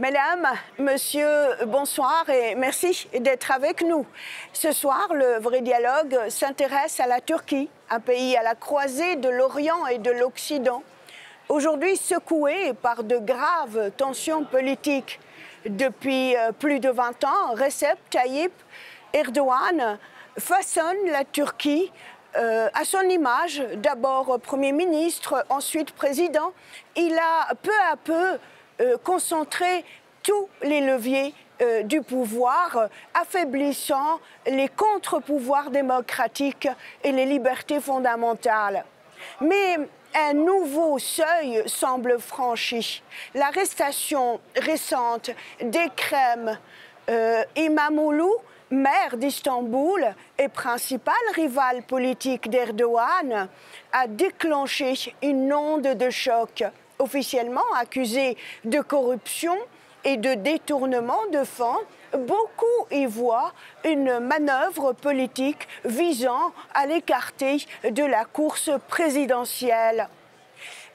Mesdames, Monsieur, bonsoir et merci d'être avec nous. Ce soir, le vrai dialogue s'intéresse à la Turquie, un pays à la croisée de l'Orient et de l'Occident. Aujourd'hui secoué par de graves tensions politiques. Depuis plus de 20 ans, Recep Tayyip Erdogan façonne la Turquie à son image, d'abord Premier ministre, ensuite président. Il a peu à peu concentré tous les leviers du pouvoir, affaiblissant les contre-pouvoirs démocratiques et les libertés fondamentales. Mais un nouveau seuil semble franchi. L'arrestation récente d'Ekrem İmamoğlu, maire d'Istanbul et principal rival politique d'Erdogan, a déclenché une onde de choc. Officiellement accusé de corruption et de détournement de fonds, beaucoup y voient une manœuvre politique visant à l'écarter de la course présidentielle.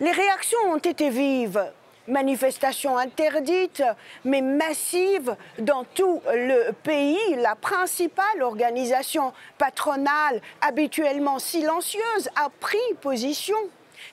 Les réactions ont été vives. Manifestations interdites, mais massives dans tout le pays. La principale organisation patronale, habituellement silencieuse, a pris position.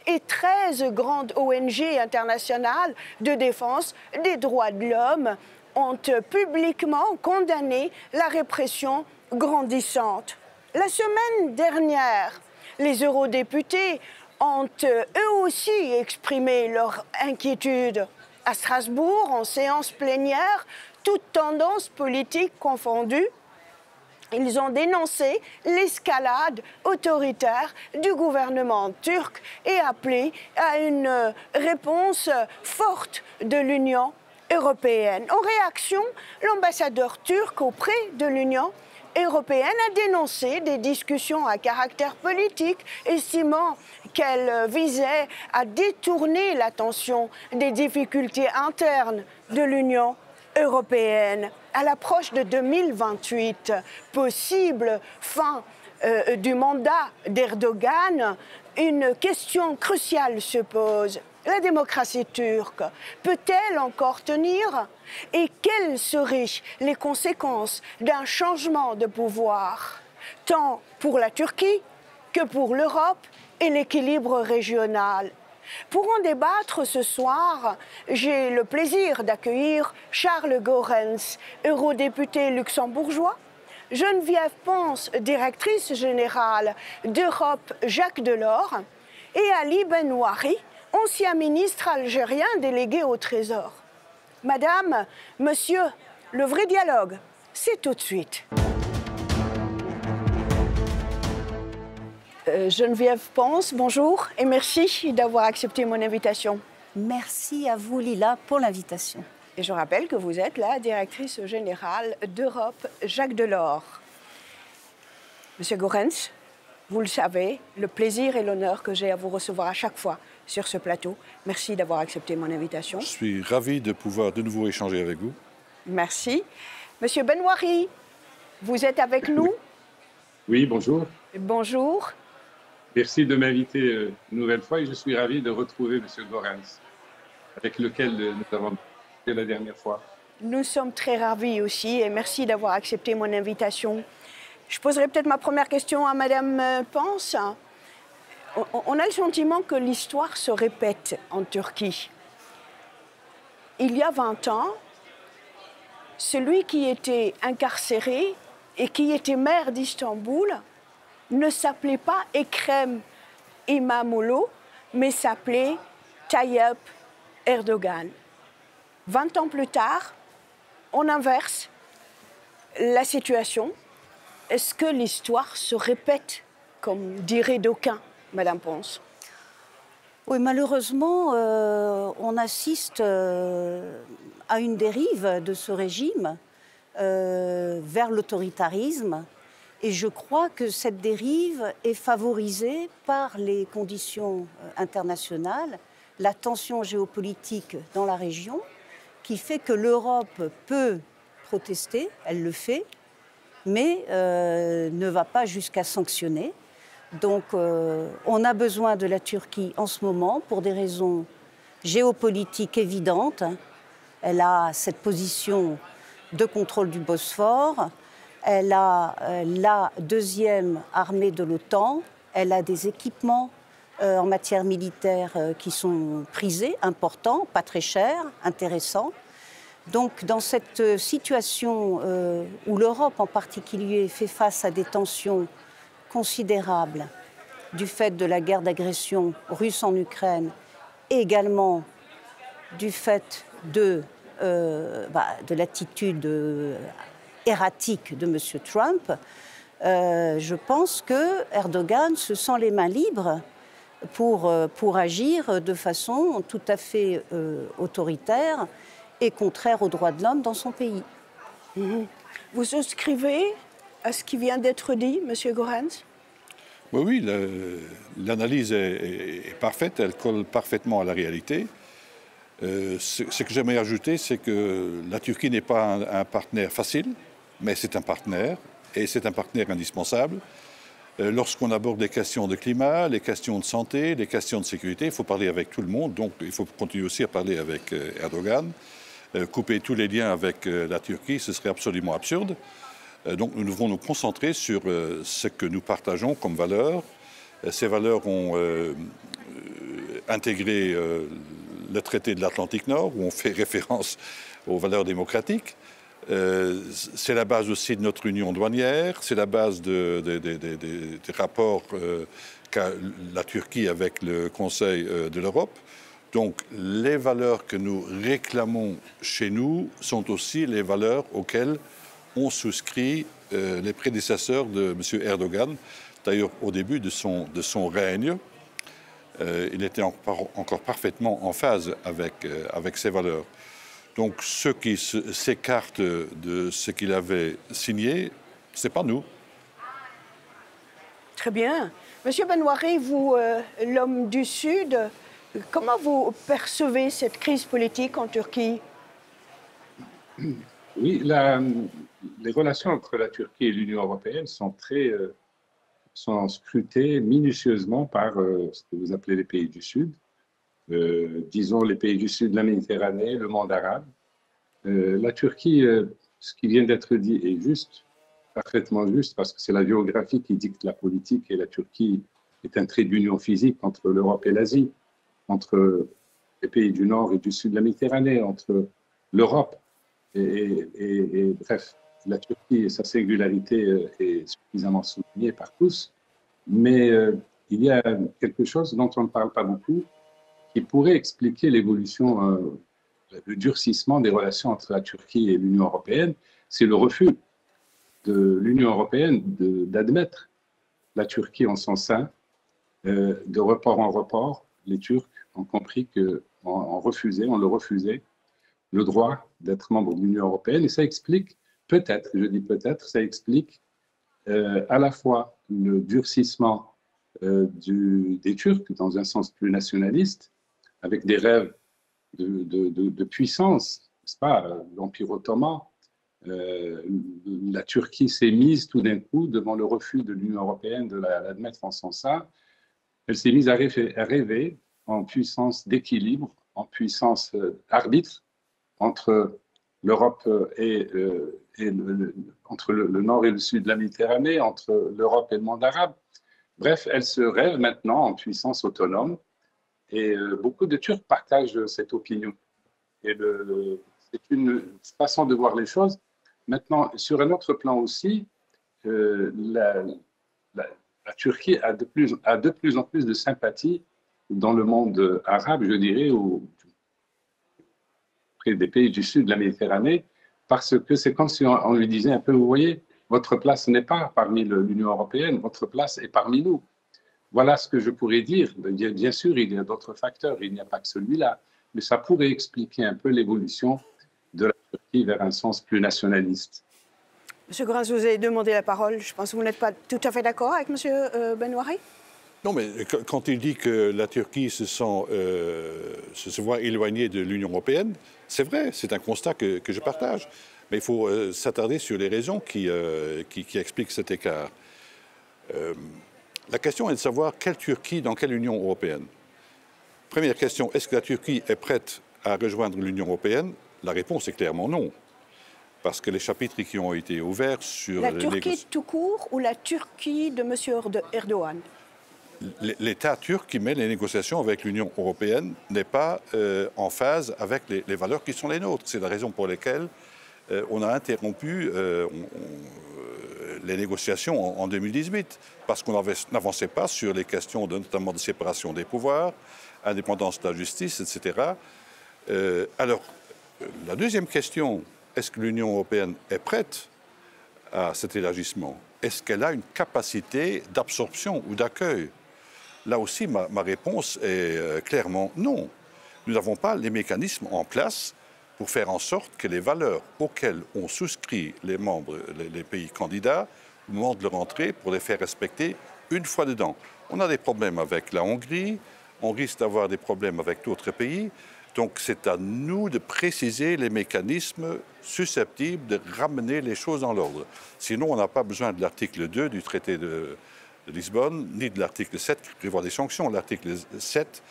Et 13 grandes ONG internationales de défense des droits de l'homme ont publiquement condamné la répression grandissante. La semaine dernière, les eurodéputés ont eux aussi exprimé leur inquiétude. À Strasbourg, en séance plénière, toutes tendances politiques confondues, ils ont dénoncé l'escalade autoritaire du gouvernement turc et appelé à une réponse forte de l'Union européenne. En réaction, l'ambassadeur turc auprès de l'Union européenne a dénoncé des discussions à caractère politique, estimant qu'elles visaient à détourner l'attention des difficultés internes de l'Union européenne. À l'approche de 2028, possible fin du mandat d'Erdogan, une question cruciale se pose. La démocratie turque peut-elle encore tenir? Et quelles seraient les conséquences d'un changement de pouvoir, tant pour la Turquie que pour l'Europe et l'équilibre régional? Pour en débattre ce soir, j'ai le plaisir d'accueillir Charles Goerens, eurodéputé luxembourgeois, Geneviève Pons, directrice générale d'Europe Jacques Delors, et Ali Benouari, ancien ministre algérien délégué au Trésor. Madame, Monsieur, le vrai dialogue, c'est tout de suite. Geneviève Pons, bonjour et merci d'avoir accepté mon invitation. Merci à vous, Lila, pour l'invitation. Et je rappelle que vous êtes la directrice générale d'Europe Jacques Delors. Monsieur Goerens, vous le savez, le plaisir et l'honneur que j'ai à vous recevoir à chaque fois sur ce plateau. Merci d'avoir accepté mon invitation. Je suis ravi de pouvoir de nouveau échanger avec vous. Merci. Monsieur Benouari, vous êtes avec nous? Oui, bonjour. Bonjour. Merci de m'inviter une nouvelle fois et je suis ravi de retrouver M. Goerens, avec lequel nous avons discuté la dernière fois. Nous sommes très ravis aussi et merci d'avoir accepté mon invitation. Je poserai peut-être ma première question à Madame Pons. On a le sentiment que l'histoire se répète en Turquie. Il y a 20 ans, celui qui était incarcéré et qui était maire d'Istanbul ne s'appelait pas Ekrem İmamoğlu, mais s'appelait Tayyip Erdogan. 20 ans plus tard, on inverse la situation. Est-ce que l'histoire se répète, comme diraient d'aucuns, Madame Pons? Oui, malheureusement, on assiste à une dérive de ce régime vers l'autoritarisme. Et je crois que cette dérive est favorisée par les conditions internationales, la tension géopolitique dans la région, qui fait que l'Europe peut protester, elle le fait, mais ne va pas jusqu'à sanctionner. Donc on a besoin de la Turquie en ce moment pour des raisons géopolitiques évidentes. Elle a cette position de contrôle du Bosphore. Elle a la deuxième armée de l'OTAN. Elle a des équipements en matière militaire qui sont prisés, importants, pas très chers, intéressants. Donc, dans cette situation où l'Europe en particulier fait face à des tensions considérables du fait de la guerre d'agression russe en Ukraine et également du fait de l'attitude erratique de M. Trump, je pense que Erdogan se sent les mains libres pour agir de façon tout à fait autoritaire et contraire aux droits de l'homme dans son pays. Vous souscrivez à ce qui vient d'être dit, M. Goerens? Oui, l'analyse est parfaite, elle colle parfaitement à la réalité. Ce que j'aimerais ajouter, c'est que la Turquie n'est pas un partenaire facile, mais c'est un partenaire, et c'est un partenaire indispensable. Lorsqu'on aborde les questions de climat, les questions de santé, les questions de sécurité, il faut parler avec tout le monde, donc il faut continuer aussi à parler avec Erdogan. Couper tous les liens avec la Turquie, ce serait absolument absurde. Donc nous devons nous concentrer sur ce que nous partageons comme valeurs. Ces valeurs ont intégré le traité de l'Atlantique Nord, où on fait référence aux valeurs démocratiques. C'est la base aussi de notre union douanière, c'est la base des rapports qu'a la Turquie avec le Conseil de l'Europe. Donc les valeurs que nous réclamons chez nous sont aussi les valeurs auxquelles ont souscrit les prédécesseurs de M. Erdogan. D'ailleurs, au début de son règne, il était encore parfaitement en phase avec ces valeurs. Donc ceux qui s'écartent de ce qu'il avait signé, ce n'est pas nous. Très bien. Monsieur Benouari, vous, l'homme du Sud, comment vous percevez cette crise politique en Turquie? Oui, les relations entre la Turquie et l'Union européenne sont scrutées minutieusement par ce que vous appelez les pays du Sud. Disons les pays du Sud de la Méditerranée, le monde arabe. La Turquie, ce qui vient d'être dit est juste, parfaitement juste, parce que c'est la géographie qui dicte la politique et la Turquie est un trait d'union physique entre l'Europe et l'Asie, entre les pays du Nord et du Sud de la Méditerranée, entre l'Europe et bref, la Turquie et sa singularité est suffisamment soulignée par tous. Mais il y a quelque chose dont on ne parle pas beaucoup qui pourrait expliquer l'évolution, le durcissement des relations entre la Turquie et l'Union européenne. C'est le refus de l'Union européenne d'admettre la Turquie en son sein. De report en report, les Turcs ont compris qu'on le refusait, le droit d'être membre de l'Union européenne. Et ça explique, peut-être, je dis peut-être, ça explique à la fois le durcissement des Turcs dans un sens plus nationaliste, avec des rêves de puissance, n'est-ce pas, l'Empire ottoman. La Turquie s'est mise tout d'un coup devant le refus de l'Union européenne de l'admettre en son sein. Elle s'est mise à rêver en puissance d'équilibre, en puissance arbitre entre l'Europe entre le nord et le sud de la Méditerranée, entre l'Europe et le monde arabe. Bref, elle se rêve maintenant en puissance autonome et beaucoup de Turcs partagent cette opinion. Et c'est une façon de voir les choses. Maintenant, sur un autre plan aussi, la Turquie a de plus en plus de sympathie dans le monde arabe, je dirais, auprès des pays du sud de la Méditerranée, parce que c'est comme si on lui disait un peu, vous voyez, votre place n'est pas parmi l'Union européenne, votre place est parmi nous. Voilà ce que je pourrais dire. Bien sûr, il y a d'autres facteurs, il n'y a pas que celui-là, mais ça pourrait expliquer un peu l'évolution de la Turquie vers un sens plus nationaliste. Monsieur Goerens, vous avez demandé la parole. Je pense que vous n'êtes pas tout à fait d'accord avec Monsieur Benouari? Non, mais quand il dit que la Turquie se voit éloignée de l'Union européenne, c'est vrai, c'est un constat que je partage. Mais il faut s'attarder sur les raisons qui expliquent cet écart. La question est de savoir quelle Turquie dans quelle Union européenne. Première question, est-ce que la Turquie est prête à rejoindre l'Union européenne? La réponse est clairement non. Parce que les chapitres qui ont été ouverts sur... La Turquie tout court ou la Turquie de M. Erdogan? L'État turc qui mène les négociations avec l'Union européenne n'est pas en phase avec les valeurs qui sont les nôtres. C'est la raison pour laquelle on a interrompu les négociations en 2018, parce qu'on n'avançait pas sur les questions notamment de séparation des pouvoirs, indépendance de la justice, etc. Alors, la deuxième question, est-ce que l'Union européenne est prête à cet élargissement? Est-ce qu'elle a une capacité d'absorption ou d'accueil? Là aussi, ma réponse est clairement non. Nous n'avons pas les mécanismes en place pour faire en sorte que les valeurs auxquelles ont souscrit les membres, les pays candidats, au moment de leur entrée, pour les faire respecter une fois dedans. On a des problèmes avec la Hongrie, on risque d'avoir des problèmes avec d'autres pays. Donc c'est à nous de préciser les mécanismes susceptibles de ramener les choses dans l'ordre. Sinon, on n'a pas besoin de l'article 2 du traité de Lisbonne, ni de l'article 7 qui prévoit des sanctions. L'article 7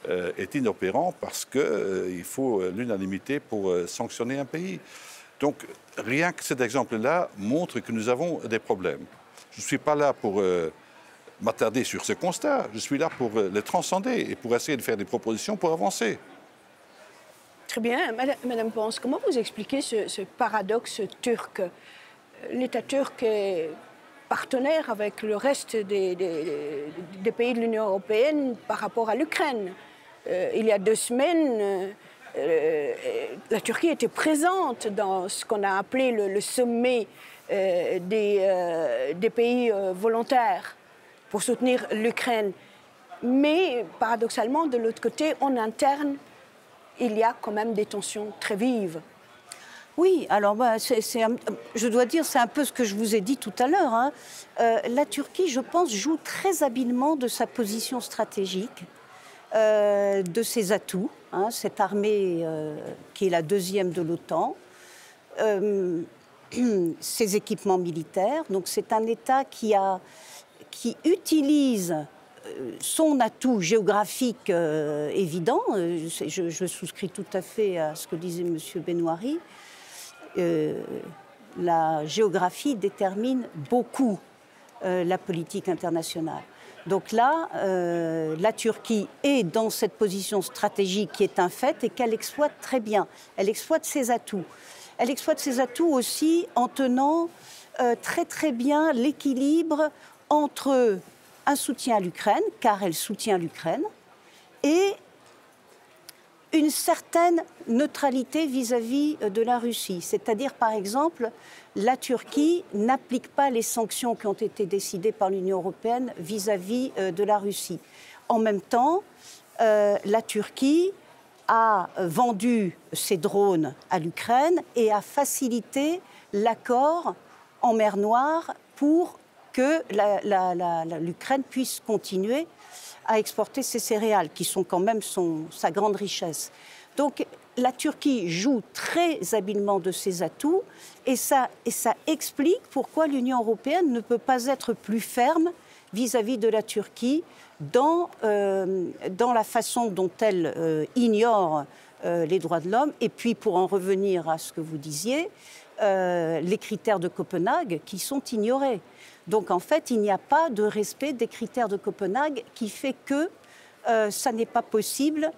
est inopérant parce qu'il faut l'unanimité pour sanctionner un pays. Donc rien que cet exemple-là montre que nous avons des problèmes. Je ne suis pas là pour m'attarder sur ce constat, je suis là pour les transcender et pour essayer de faire des propositions pour avancer. Très bien. Madame Pons, comment vous expliquez ce paradoxe turc? L'État turc est partenaire avec le reste des pays de l'Union européenne par rapport à l'Ukraine. Il y a 2 semaines, la Turquie était présente dans ce qu'on a appelé le sommet des pays volontaires pour soutenir l'Ukraine. Mais paradoxalement, de l'autre côté, en interne, il y a quand même des tensions très vives. Oui, alors je dois dire, c'est un peu ce que je vous ai dit tout à l'heure. Hein. La Turquie, je pense, joue très habilement de sa position stratégique, de ses atouts, hein, cette armée qui est la 2e de l'OTAN, ses équipements militaires. Donc c'est un État qui utilise son atout géographique évident. Je souscris tout à fait à ce que disait M. Benouari. La géographie détermine beaucoup la politique internationale. Donc là, la Turquie est dans cette position stratégique qui est un fait et qu'elle exploite très bien. Elle exploite ses atouts. Elle exploite ses atouts aussi en tenant très très bien l'équilibre entre un soutien à l'Ukraine, car elle soutient l'Ukraine, et une certaine neutralité vis-à-vis de la Russie. C'est-à-dire, par exemple, la Turquie n'applique pas les sanctions qui ont été décidées par l'Union européenne vis-à-vis de la Russie. En même temps, la Turquie a vendu ses drones à l'Ukraine et a facilité l'accord en mer Noire pour que l'Ukraine puisse continuer à exporter ses céréales, qui sont quand même sa grande richesse. Donc la Turquie joue très habilement de ses atouts et ça explique pourquoi l'Union européenne ne peut pas être plus ferme vis-à-vis de la Turquie dans la façon dont elle ignore les droits de l'homme. Et puis, pour en revenir à ce que vous disiez, les critères de Copenhague qui sont ignorés. Donc, en fait, il n'y a pas de respect des critères de Copenhague qui fait que ça n'est pas possible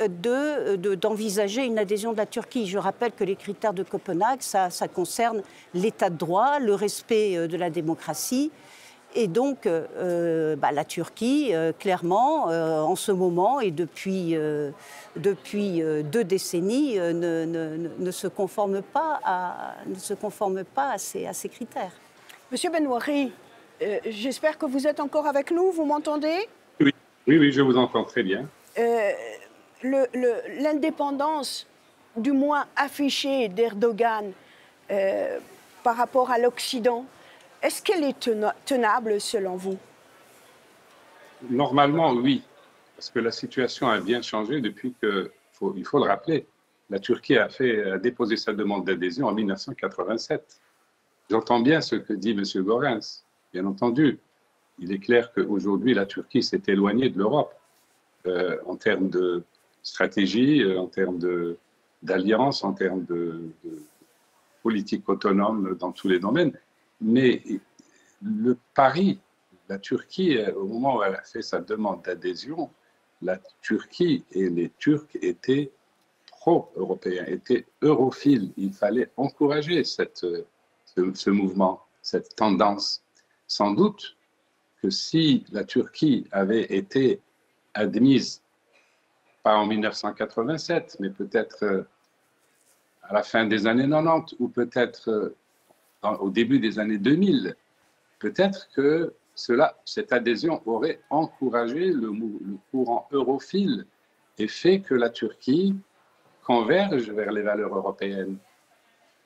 d'envisager une adhésion de la Turquie. Je rappelle que les critères de Copenhague, ça concerne l'état de droit, le respect de la démocratie. Et donc, la Turquie, clairement, en ce moment et depuis 2 décennies, ne se conforme pas à ces critères. Monsieur Benouari, j'espère que vous êtes encore avec nous. Vous m'entendez? Oui, je vous entends très bien. L'indépendance, du moins affichée, d'Erdogan par rapport à l'Occident, est-ce qu'elle est tenable selon vous? Normalement, oui, parce que la situation a bien changé depuis que, il faut le rappeler, la Turquie a déposé sa demande d'adhésion en 1987. J'entends bien ce que dit M. Goerens, bien entendu. Il est clair qu'aujourd'hui, la Turquie s'est éloignée de l'Europe en termes de stratégie, en termes de d'alliance, en termes de politique autonome dans tous les domaines. Mais le pari, la Turquie, au moment où elle a fait sa demande d'adhésion, la Turquie et les Turcs étaient pro-européens, étaient europhiles. Il fallait encourager ce mouvement, cette tendance. Sans doute que si la Turquie avait été admise, pas en 1987, mais peut-être à la fin des années 90 ou peut-être au début des années 2000, peut-être que cette adhésion aurait encouragé le courant europhile et fait que la Turquie converge vers les valeurs européennes.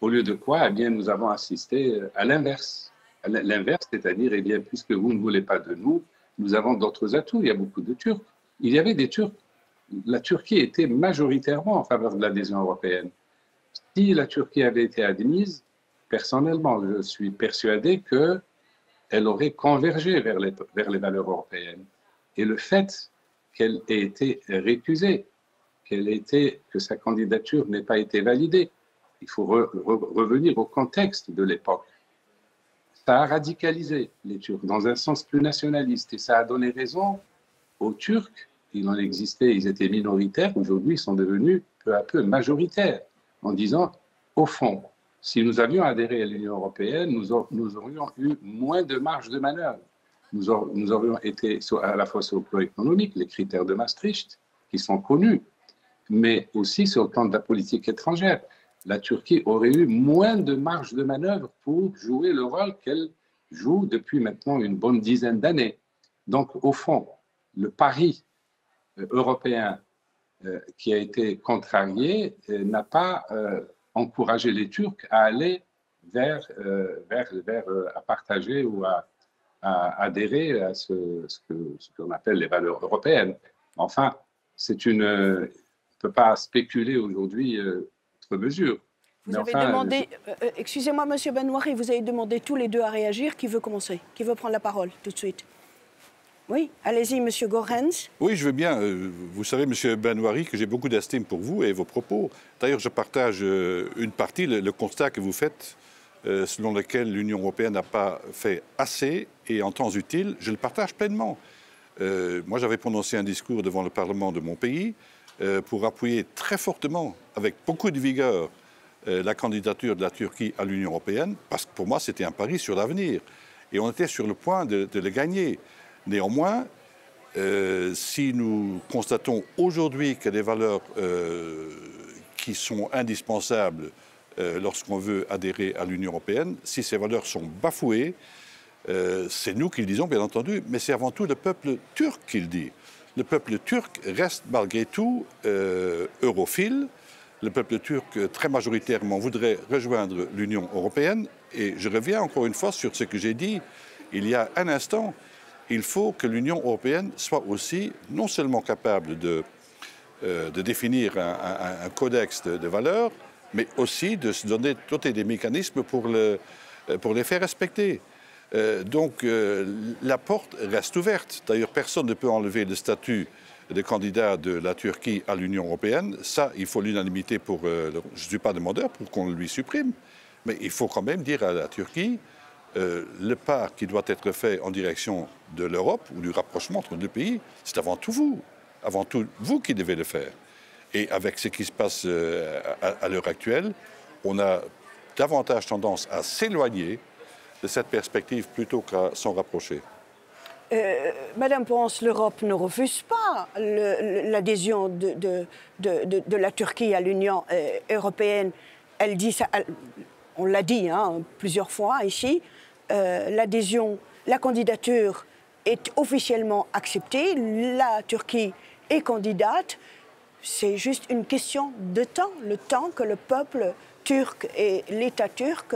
Au lieu de quoi, eh bien, nous avons assisté à l'inverse. L'inverse, c'est-à-dire, eh bien, puisque vous ne voulez pas de nous, nous avons d'autres atouts. Il y a beaucoup de Turcs. Il y avait des Turcs. La Turquie était majoritairement en faveur de l'adhésion européenne. Si la Turquie avait été admise, personnellement, je suis persuadé qu'elle aurait convergé vers les valeurs européennes. Et le fait qu'elle ait été récusée, que sa candidature n'ait pas été validée, il faut revenir au contexte de l'époque. Ça a radicalisé les Turcs dans un sens plus nationaliste et ça a donné raison aux Turcs. Il en existait, ils étaient minoritaires, aujourd'hui ils sont devenus peu à peu majoritaires, en disant, au fond, si nous avions adhéré à l'Union européenne, nous aurions eu moins de marge de manœuvre. Nous aurions été à la fois sur le plan économique, les critères de Maastricht, qui sont connus, mais aussi sur le plan de la politique étrangère. La Turquie aurait eu moins de marge de manœuvre pour jouer le rôle qu'elle joue depuis maintenant une bonne dizaine d'années. Donc, au fond, le pari européen qui a été contrarié n'a pas encouragé les Turcs à aller à partager ou à adhérer à ce qu'on appelle les valeurs européennes. Enfin, on ne peut pas spéculer aujourd'hui outre mesure. Vous avez demandé, excusez-moi, Monsieur Benouari, vous avez demandé tous les deux à réagir. Qui veut commencer? Qui veut prendre la parole tout de suite? Oui, allez-y, Monsieur Goerens. Oui, je veux bien. Vous savez, Monsieur Benouari, que j'ai beaucoup d'estime pour vous et vos propos. D'ailleurs, je partage une partie, le constat que vous faites, selon lequel l'Union européenne n'a pas fait assez et en temps utile. Je le partage pleinement. Moi, j'avais prononcé un discours devant le Parlement de mon pays pour appuyer très fortement, avec beaucoup de vigueur, la candidature de la Turquie à l'Union européenne, parce que pour moi, c'était un pari sur l'avenir. Et on était sur le point de le gagner. Néanmoins, si nous constatons aujourd'hui que des valeurs qui sont indispensables lorsqu'on veut adhérer à l'Union européenne, si ces valeurs sont bafouées, c'est nous qui le disons, bien entendu, mais c'est avant tout le peuple turc qui le dit. Le peuple turc reste malgré tout europhile. Le peuple turc, très majoritairement, voudrait rejoindre l'Union européenne. Et je reviens encore une fois sur ce que j'ai dit il y a un instant. Il faut que l'Union européenne soit aussi non seulement capable de définir un codex de valeurs, mais aussi de se doter des mécanismes pour les faire respecter. Donc la porte reste ouverte. D'ailleurs, personne ne peut enlever le statut de candidat de la Turquie à l'Union européenne. Ça, il faut l'unanimité pour... je ne suis pas demandeur pour qu'on le lui supprime, mais il faut quand même dire à la Turquie le pas qui doit être fait en direction de l'Europe ou du rapprochement entre les deux pays, c'est avant tout vous qui devez le faire. Et avec ce qui se passe à l'heure actuelle, on a davantage tendance à s'éloigner de cette perspective plutôt qu'à s'en rapprocher. Madame Pons, l'Europe ne refuse pas l'adhésion de la Turquie à l'Union européenne. Elle dit ça, on l'a dit plusieurs fois ici, l'adhésion, la candidature est officiellement acceptée, la Turquie est candidate. C'est juste une question de temps, le temps que le peuple turc et l'État turc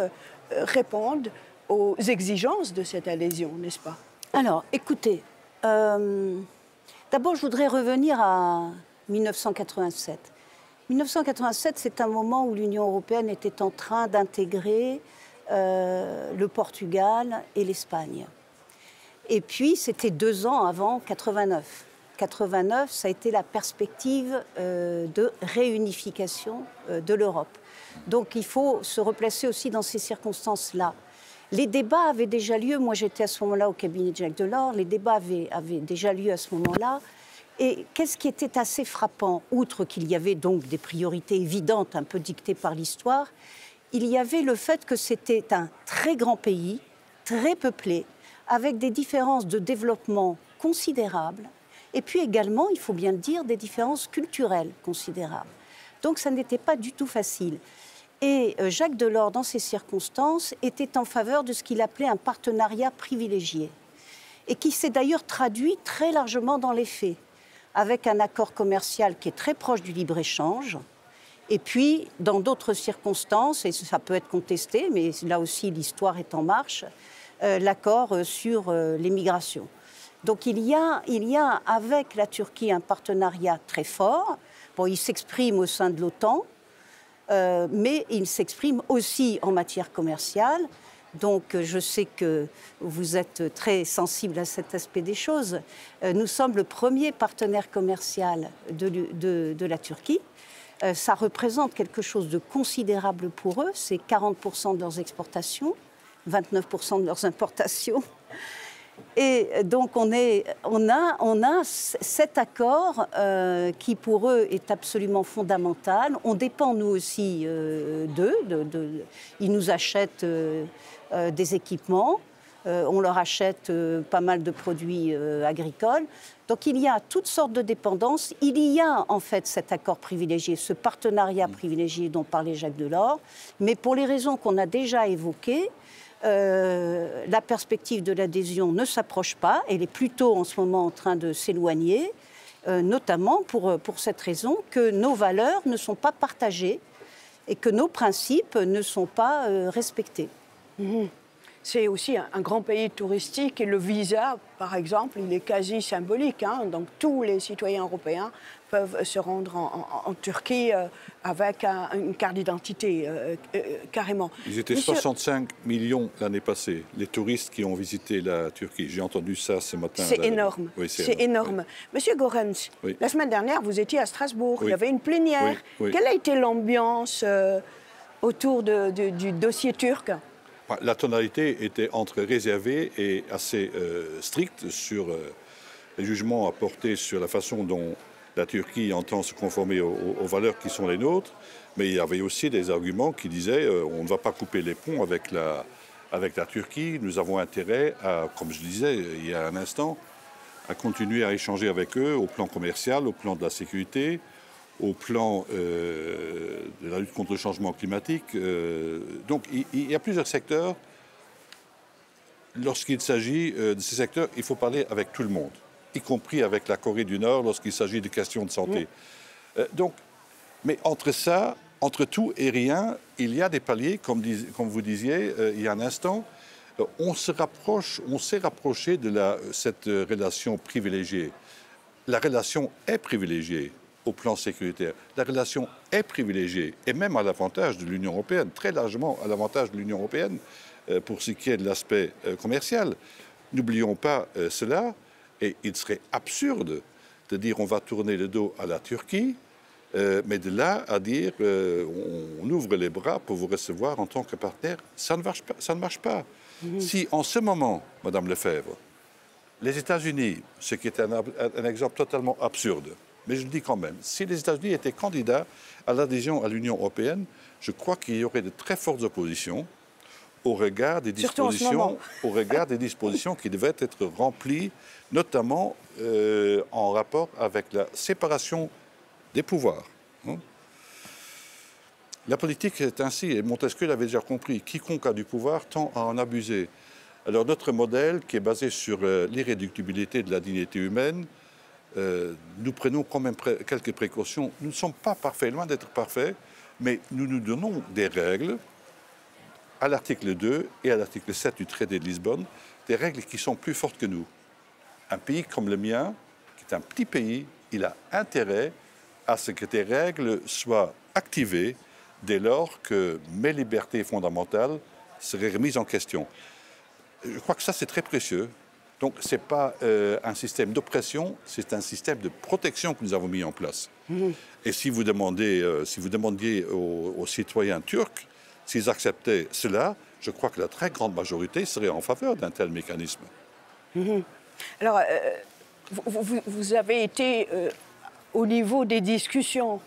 répondent aux exigences de cette adhésion, n'est-ce pas? Alors, écoutez, d'abord, je voudrais revenir à 1987. 1987, c'est un moment où l'Union européenne était en train d'intégrer le Portugal et l'Espagne. Et puis, c'était 2 ans avant 89. 89, ça a été la perspective de réunification de l'Europe. Donc il faut se replacer aussi dans ces circonstances-là. Les débats avaient déjà lieu, moi j'étais à ce moment-là au cabinet de Jacques Delors, les débats avaient déjà lieu à ce moment-là. Et qu'est-ce qui était assez frappant, outre qu'il y avait donc des priorités évidentes, un peu dictées par l'histoire, il y avait le fait que c'était un très grand pays, très peuplé, avec des différences de développement considérables, et puis également, il faut bien le dire, des différences culturelles considérables. Donc ça n'était pas du tout facile. Et Jacques Delors, dans ces circonstances, était en faveur de ce qu'il appelait un partenariat privilégié, et qui s'est d'ailleurs traduit très largement dans les faits, avec un accord commercial qui est très proche du libre-échange, et puis, dans d'autres circonstances, et ça peut être contesté, mais là aussi l'histoire est en marche, l'accord sur les migrations. Donc il y a avec la Turquie un partenariat très fort. Bon, il s'exprime au sein de l'OTAN, mais il s'exprime aussi en matière commerciale. Donc je sais que vous êtes très sensible à cet aspect des choses. Nous sommes le premier partenaire commercial de la Turquie. Ça représente quelque chose de considérable pour eux. C'est 40% de leurs exportations, 29% de leurs importations. Et donc on a cet accord qui pour eux est absolument fondamental. On dépend nous aussi d'eux. Ils nous achètent des équipements, on leur achète pas mal de produits agricoles. Donc il y a toutes sortes de dépendances. Il y a en fait cet accord privilégié, ce partenariat privilégié dont parlait Jacques Delors. Mais pour les raisons qu'on a déjà évoquées, la perspective de l'adhésion ne s'approche pas. Elle est plutôt en ce moment en train de s'éloigner, notamment pour cette raison que nos valeurs ne sont pas partagées et que nos principes ne sont pas respectés. Mmh. C'est aussi un grand pays touristique et le visa, par exemple, il est quasi symbolique. Hein, donc tous les citoyens européens peuvent se rendre en Turquie avec une carte d'identité, carrément. Ils étaient 65 millions l'année passée, les touristes qui ont visité la Turquie. J'ai entendu ça ce matin. C'est énorme. Oui, c'est énorme. Oui. Monsieur Goerens, oui. La semaine dernière, vous étiez à Strasbourg. Oui. Il y avait une plénière. Oui. Oui. Quelle a été l'ambiance autour du dossier turc ? La tonalité était entre réservée et assez stricte sur les jugements apportés sur la façon dont la Turquie entend se conformer aux valeurs qui sont les nôtres. Mais il y avait aussi des arguments qui disaient on ne va pas couper les ponts avec la Turquie. Nous avons intérêt à, comme je disais il y a un instant, à continuer à échanger avec eux au plan commercial, au plan de la sécurité, au plan de la lutte contre le changement climatique. Donc il y a plusieurs secteurs. Lorsqu'il s'agit de ces secteurs, il faut parler avec tout le monde, y compris avec la Corée du Nord lorsqu'il s'agit de questions de santé. Mais entre tout et rien, il y a des paliers, comme vous disiez il y a un instant. On s'est rapproché de cette relation privilégiée. La relation est privilégiée au plan sécuritaire. La relation est privilégiée, et même à l'avantage de l'Union européenne, très largement à l'avantage de l'Union européenne, pour ce qui est de l'aspect commercial. N'oublions pas cela, et il serait absurde de dire on va tourner le dos à la Turquie, mais de là à dire on ouvre les bras pour vous recevoir en tant que partenaire, ça ne marche pas. Mmh. Si en ce moment, Madame Lefebvre, les États-Unis, ce qui est un exemple totalement absurde, mais je le dis quand même, si les États-Unis étaient candidats à l'adhésion à l'Union européenne, je crois qu'il y aurait de très fortes oppositions au regard des dispositions qui devaient être remplies, notamment en rapport avec la séparation des pouvoirs. La politique est ainsi, et Montesquieu l'avait déjà compris, quiconque a du pouvoir tend à en abuser. Alors notre modèle, qui est basé sur l'irréductibilité de la dignité humaine, nous prenons quand même quelques précautions. Nous ne sommes pas parfaits, loin d'être parfaits, mais nous nous donnons des règles à l'article 2 et à l'article 7 du traité de Lisbonne, des règles qui sont plus fortes que nous. Un pays comme le mien, qui est un petit pays, il a intérêt à ce que des règles soient activées dès lors que mes libertés fondamentales seraient remises en question. Je crois que ça, c'est très précieux. Donc ce n'est pas un système d'oppression, c'est un système de protection que nous avons mis en place. Et si vous demandiez aux citoyens turcs s'ils acceptaient cela, je crois que la très grande majorité serait en faveur d'un tel mécanisme. Alors, vous avez été au niveau des discussions.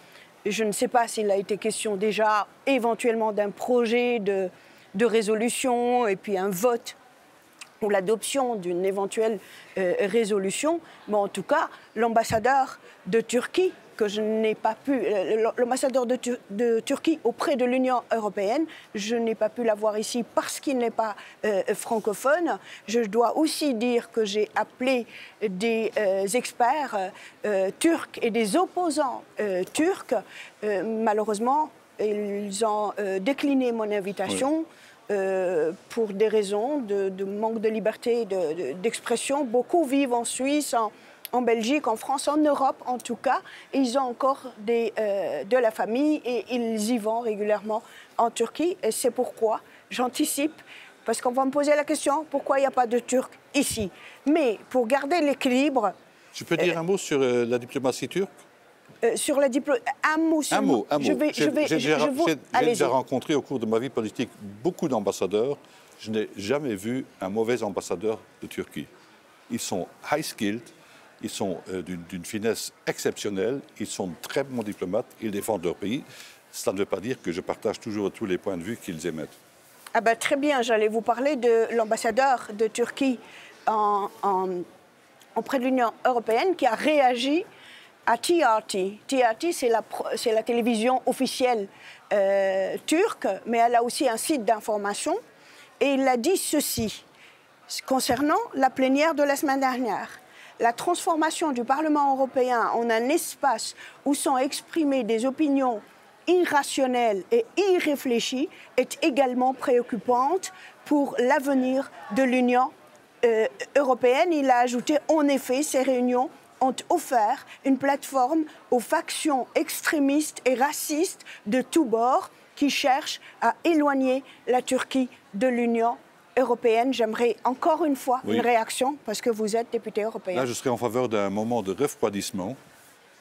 Je ne sais pas s'il a été question déjà éventuellement d'un projet de résolution et puis un vote ou l'adoption d'une éventuelle résolution. Mais en tout cas, l'ambassadeur de Turquie, que je n'ai pas pu, l'ambassadeur de Turquie auprès de l'Union européenne, je n'ai pas pu l'avoir ici parce qu'il n'est pas francophone. Je dois aussi dire que j'ai appelé des experts turcs et des opposants turcs. Malheureusement, ils ont décliné mon invitation. Pour des raisons de manque de liberté d'expression. Beaucoup vivent en Suisse, en Belgique, en France, en Europe en tout cas. Et ils ont encore de la famille et ils y vont régulièrement en Turquie. Et c'est pourquoi j'anticipe, parce qu'on va me poser la question, pourquoi il n'y a pas de Turcs ici? Mais pour garder l'équilibre... Je peux dire un mot sur la diplomatie turque? Sur la diplomatie, un mot seulement. Un mot. J'ai déjà rencontré au cours de ma vie politique beaucoup d'ambassadeurs. Je n'ai jamais vu un mauvais ambassadeur de Turquie. Ils sont high-skilled, ils sont d'une finesse exceptionnelle, ils sont de très bons diplomates, ils défendent leur pays. Ça ne veut pas dire que je partage toujours tous les points de vue qu'ils émettent. Ah ben, très bien, j'allais vous parler de l'ambassadeur de Turquie auprès de l'Union européenne qui a réagi à TRT. TRT, c'est la télévision officielle turque, mais elle a aussi un site d'information. Et il a dit ceci, concernant la plénière de la semaine dernière. La transformation du Parlement européen en un espace où sont exprimées des opinions irrationnelles et irréfléchies est également préoccupante pour l'avenir de l'Union européenne. Il a ajouté, en effet, ces réunions ont offert une plateforme aux factions extrémistes et racistes de tous bords qui cherchent à éloigner la Turquie de l'Union européenne. J'aimerais encore une fois une réaction, parce que vous êtes député européen. Là, je serais en faveur d'un moment de refroidissement.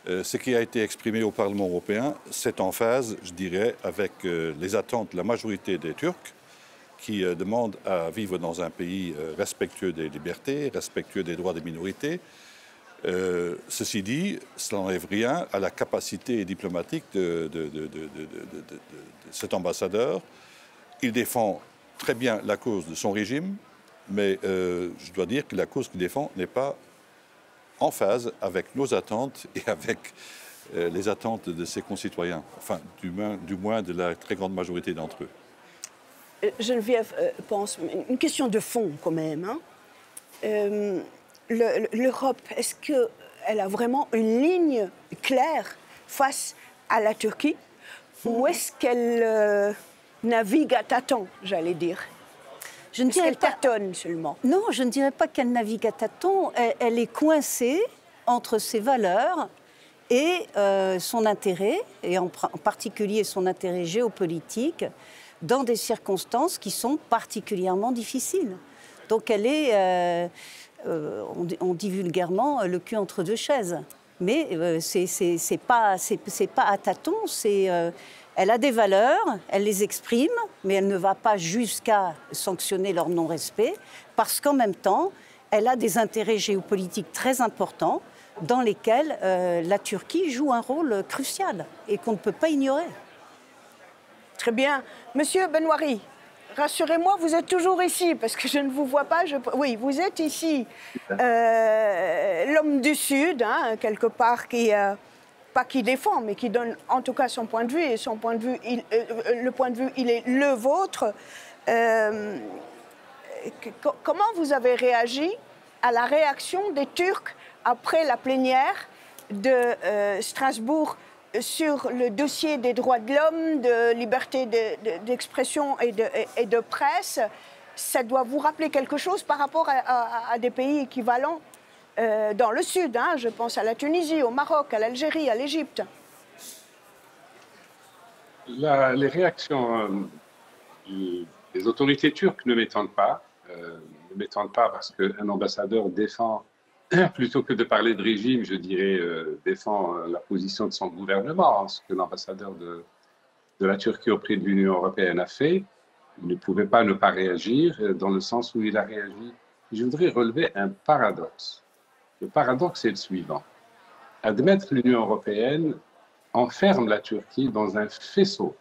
Ce qui a été exprimé au Parlement européen, c'est en phase, je dirais, avec les attentes de la majorité des Turcs qui demandent à vivre dans un pays respectueux des libertés, respectueux des droits des minorités. Ceci dit, cela n'enlève rien à la capacité diplomatique de cet ambassadeur. Il défend très bien la cause de son régime, mais je dois dire que la cause qu'il défend n'est pas en phase avec nos attentes et avec les attentes de ses concitoyens, enfin du moins de la très grande majorité d'entre eux. Geneviève pense, une question de fond quand même, hein. L'Europe, est-ce qu'elle a vraiment une ligne claire face à la Turquie ou est-ce qu'elle navigue à tâtons, j'allais dire? Je ne dirais pas tâtonne seulement. Non, je ne dirais pas qu'elle navigue à tâtons. Elle est coincée entre ses valeurs et son intérêt, et en particulier son intérêt géopolitique, dans des circonstances qui sont particulièrement difficiles. Donc elle est... on dit vulgairement le cul entre deux chaises. Mais c'est pas à tâtons, elle a des valeurs, elle les exprime, mais elle ne va pas jusqu'à sanctionner leur non-respect, parce qu'en même temps, elle a des intérêts géopolitiques très importants dans lesquels la Turquie joue un rôle crucial et qu'on ne peut pas ignorer. Très bien. Monsieur Benouari, rassurez-moi, vous êtes toujours ici, parce que je ne vous vois pas. Oui, vous êtes ici, l'homme du Sud, hein, quelque part, pas qui défend, mais qui donne en tout cas son point de vue, et son point de vue, le point de vue, il est le vôtre. Comment vous avez réagi à la réaction des Turcs après la plénière de Strasbourg sur le dossier des droits de l'homme, de liberté d'expression et de presse? Ça doit vous rappeler quelque chose par rapport à des pays équivalents dans le Sud, hein? Je pense à la Tunisie, au Maroc, à l'Algérie, à l'Égypte. Les réactions des autorités turques ne m'étonnent pas. ne m'étonne pas parce qu'un ambassadeur défend, plutôt que de parler de régime, je dirais, défend la position de son gouvernement, ce que l'ambassadeur de la Turquie auprès de l'Union européenne a fait. Il ne pouvait pas ne pas réagir dans le sens où il a réagi. Je voudrais relever un paradoxe. Le paradoxe est le suivant. Admettre l'Union européenne enferme la Turquie dans un faisceau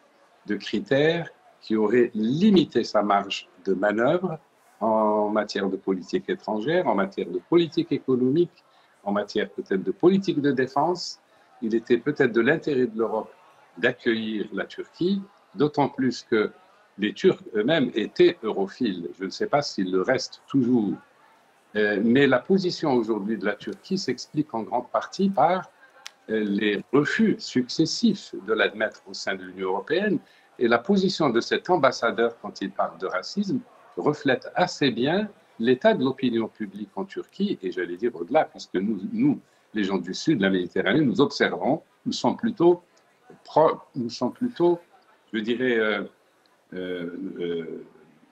de critères qui auraient limité sa marge de manœuvre en matière de politique étrangère, en matière de politique économique, en matière peut-être de politique de défense. Il était peut-être de l'intérêt de l'Europe d'accueillir la Turquie, d'autant plus que les Turcs eux-mêmes étaient europhiles. Je ne sais pas s'ils le restent toujours. Mais la position aujourd'hui de la Turquie s'explique en grande partie par les refus successifs de l'admettre au sein de l'Union européenne. Et la position de cet ambassadeur, quand il parle de racisme, reflète assez bien l'état de l'opinion publique en Turquie, et j'allais dire au-delà, puisque nous, les gens du sud de la Méditerranée, nous observons, nous sommes plutôt, je dirais,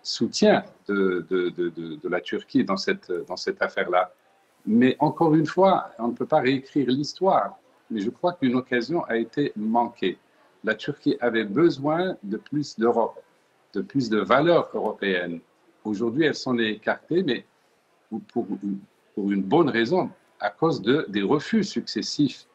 soutien de la Turquie dans cette affaire-là. Mais encore une fois, on ne peut pas réécrire l'histoire, mais je crois qu'une occasion a été manquée. La Turquie avait besoin de plus d'Europe, de plus de valeurs européennes. Aujourd'hui, elle s'en est écartée, mais pour une bonne raison, à cause des refus successifs.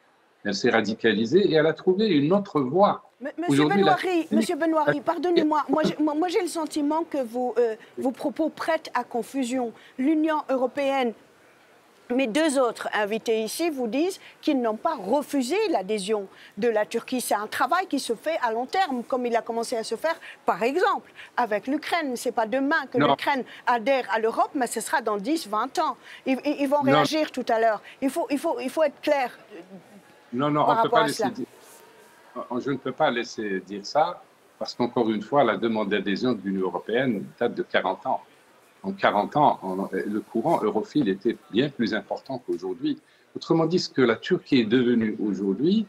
Elle s'est radicalisée et elle a trouvé une autre voie. Monsieur Benouari, pardonnez-moi, moi j'ai le sentiment que vos propos prêtent à confusion. L'Union européenne, mes deux autres invités ici vous disent qu'ils n'ont pas refusé l'adhésion de la Turquie. C'est un travail qui se fait à long terme, comme il a commencé à se faire, par exemple, avec l'Ukraine. Ce n'est pas demain que l'Ukraine adhère à l'Europe, mais ce sera dans 10, 20 ans. Ils vont réagir tout à l'heure. Il faut être clair. Non, on peut pas laisser dire. Je ne peux pas laisser dire ça, parce qu'encore une fois, la demande d'adhésion de l'Union européenne date de 40 ans. En 40 ans, le courant europhile était bien plus important qu'aujourd'hui. Autrement dit, ce que la Turquie est devenue aujourd'hui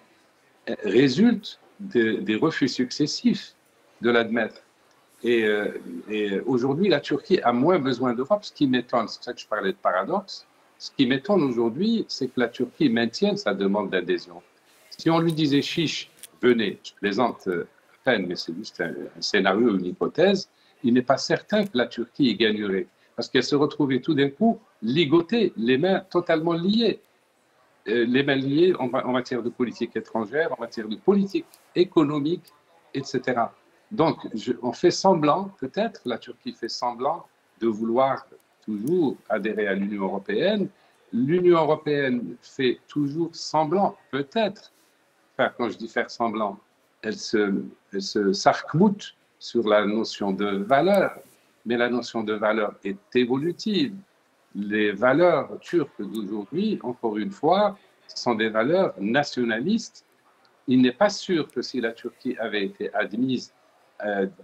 résulte des refus successifs de l'admettre. Et aujourd'hui, la Turquie a moins besoin d'Europe, ce qui m'étonne, c'est pour ça que je parlais de paradoxe. Ce qui m'étonne aujourd'hui, c'est que la Turquie maintienne sa demande d'adhésion. Si on lui disait chiche, venez, je plaisante à peine, mais c'est juste un scénario, une hypothèse, il n'est pas certain que la Turquie y gagnerait, parce qu'elle se retrouvait tout d'un coup ligotée, les mains totalement liées. Les mains liées en matière de politique étrangère, en matière de politique économique, etc. Donc, on fait semblant, peut-être, la Turquie fait semblant de vouloir toujours adhérer à l'Union européenne. L'Union européenne fait toujours semblant, peut-être, enfin, quand je dis faire semblant, elle s'arc-boute sur la notion de valeur, mais la notion de valeur est évolutive. Les valeurs turques d'aujourd'hui, encore une fois, sont des valeurs nationalistes. Il n'est pas sûr que si la Turquie avait été admise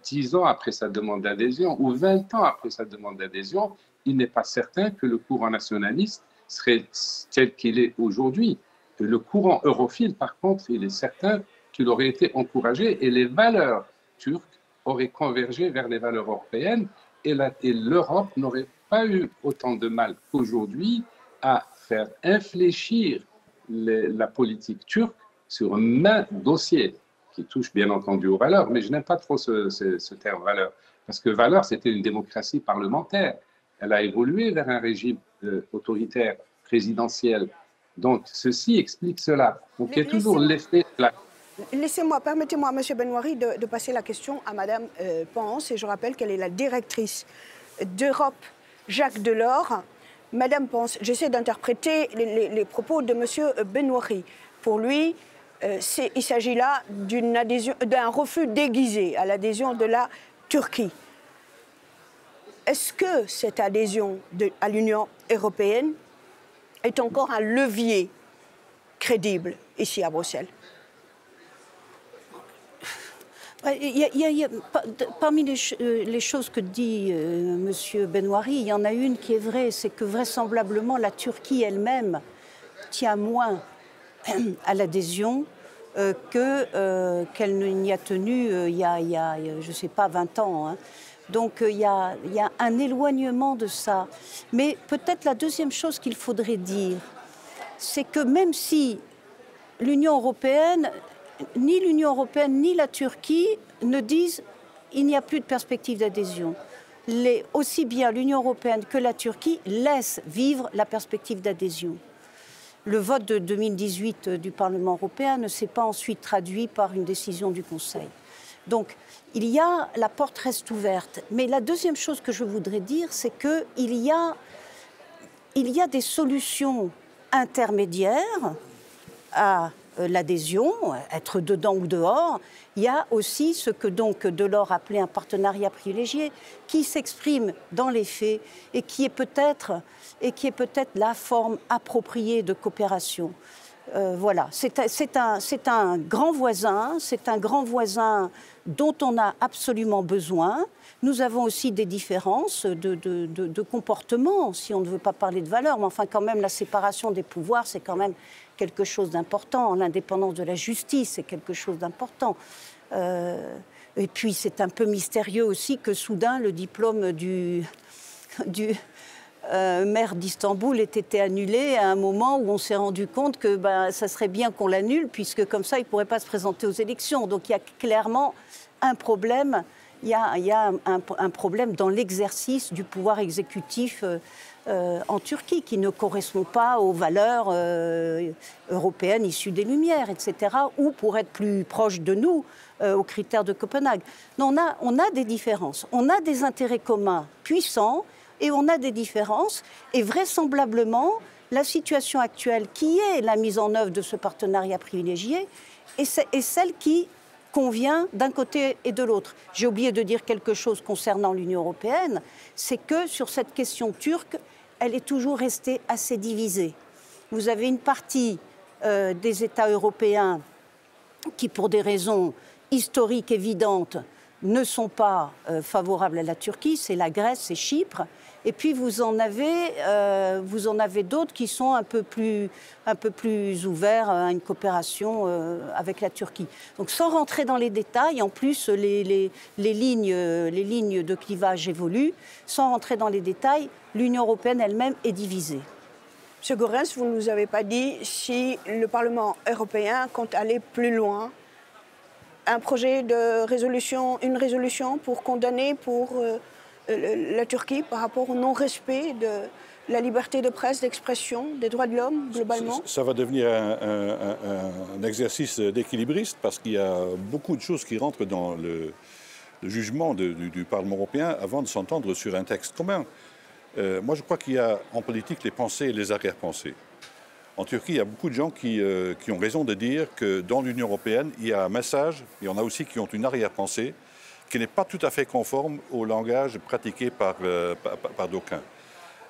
10 ans après sa demande d'adhésion ou 20 ans après sa demande d'adhésion, il n'est pas certain que le courant nationaliste serait tel qu'il est aujourd'hui. Le courant europhile, par contre, il est certain qu'il aurait été encouragé et les valeurs turques auraient convergé vers les valeurs européennes et l'Europe n'aurait pas eu autant de mal qu'aujourd'hui à faire infléchir la politique turque sur un dossier qui touche bien entendu aux valeurs, mais je n'aime pas trop ce terme valeur, parce que valeur, c'était une démocratie parlementaire. Elle a évolué vers un régime autoritaire, présidentiel. Donc, ceci explique cela. Donc, il y a toujours l'effet... Permettez-moi, M. Benouari, de passer la question à Mme Pence, et je rappelle qu'elle est la directrice d'Europe Jacques Delors. Madame Pence, j'essaie d'interpréter les propos de M. Benouari. Pour lui, il s'agit là d'un refus déguisé à l'adhésion de la Turquie. Est-ce que cette adhésion à l'Union européenne est encore un levier crédible ici à Bruxelles? Parmi les choses que dit M. Benouari, il y en a une qui est vraie, c'est que vraisemblablement la Turquie elle-même tient moins à l'adhésion qu'elle n'y a tenu il y a, je ne sais pas, 20 ans. Hein. Donc il y a un éloignement de ça. Mais peut-être la deuxième chose qu'il faudrait dire, c'est que même si l'Union européenne ni la Turquie ne disent il n'y a plus de perspective d'adhésion. Aussi bien l'Union européenne que la Turquie laissent vivre la perspective d'adhésion. Le vote de 2018 du Parlement européen ne s'est pas ensuite traduit par une décision du Conseil. Donc, la porte reste ouverte. Mais la deuxième chose que je voudrais dire, c'est qu'il y a des solutions intermédiaires à l'adhésion, être dedans ou dehors. Il y a aussi ce que donc Delors appelait un partenariat privilégié, qui s'exprime dans les faits et qui est peut-être la forme appropriée de coopération. Voilà, c'est un grand voisin, dont on a absolument besoin. Nous avons aussi des différences de comportement, si on ne veut pas parler de valeurs, mais enfin quand même la séparation des pouvoirs, c'est quand même quelque chose d'important. L'indépendance de la justice, c'est quelque chose d'important. Et puis c'est un peu mystérieux aussi que soudain le diplôme du maire d'Istanbul ait été annulé à un moment où on s'est rendu compte que ça serait bien qu'on l'annule, puisque comme ça il ne pourrait pas se présenter aux élections. Donc il y a clairement un problème. Il y a un problème dans l'exercice du pouvoir exécutif en Turquie qui ne correspond pas aux valeurs européennes issues des Lumières, etc., ou pour être plus proche de nous, aux critères de Copenhague. Non, on a des différences, on a des intérêts communs puissants et on a des différences. Et vraisemblablement, la situation actuelle qui est la mise en œuvre de ce partenariat privilégié est celle qui convient d'un côté et de l'autre. J'ai oublié de dire quelque chose concernant l'Union européenne, c'est que sur cette question turque, elle est toujours restée assez divisée. Vous avez une partie des États européens qui, pour des raisons historiques évidentes, ne sont pas favorables à la Turquie, c'est la Grèce, c'est Chypre. Et puis vous en avez d'autres qui sont un peu plus ouverts à une coopération avec la Turquie. Donc sans rentrer dans les détails, en plus les lignes de clivage évoluent, sans rentrer dans les détails, l'Union européenne elle-même est divisée. M. Goerens, vous ne nous avez pas dit si le Parlement européen compte aller plus loin. Un projet de résolution, une résolution pour condamner la Turquie par rapport au non-respect de la liberté de presse, d'expression, des droits de l'homme, globalement? Ça va devenir un exercice d'équilibriste parce qu'il y a beaucoup de choses qui rentrent dans le jugement du Parlement européen avant de s'entendre sur un texte commun. Moi, je crois qu'il y a en politique les pensées et les arrière-pensées. En Turquie, il y a beaucoup de gens qui ont raison de dire que dans l'Union européenne, il y a un message, il y en a aussi qui ont une arrière-pensée, qui n'est pas tout à fait conforme au langage pratiqué par d'aucuns.